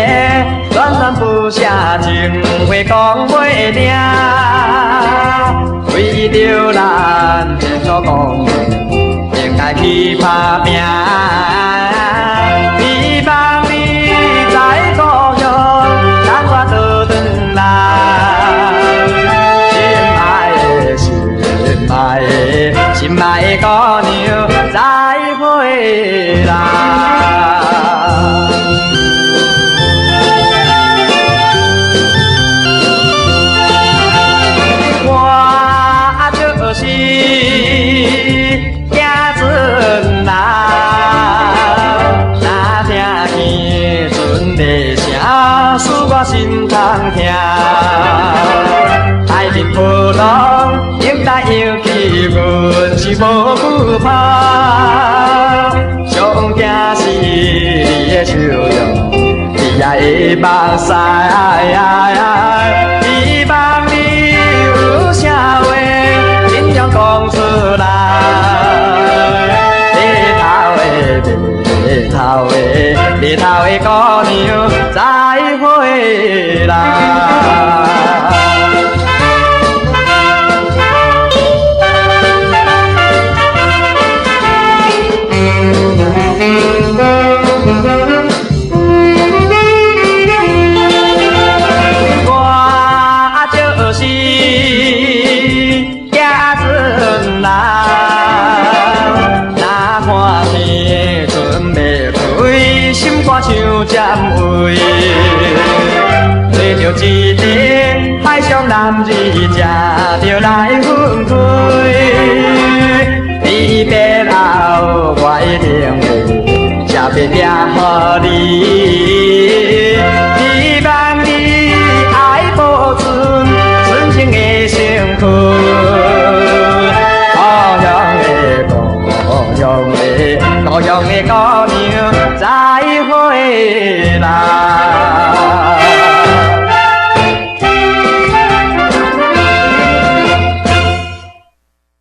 恋恋不舍情话讲袂定，为着咱前所讲的，应该去打拼。希望你在故乡，等我倒转来。心爱的，心爱的姑娘，再回来。就是行船人，若听见船的声，使我心痛痛。海面波浪，应该扬起阮是无惧怕。上惊是你的笑容，你爱的目屎。希望你有啥话。讲出来，日头的姑娘再回来。像占位，找着一个海上男儿，才着来分开。离别后，我一定会才要寄予你。希望你爱保存纯情的身躯。故乡的姑娘再回来。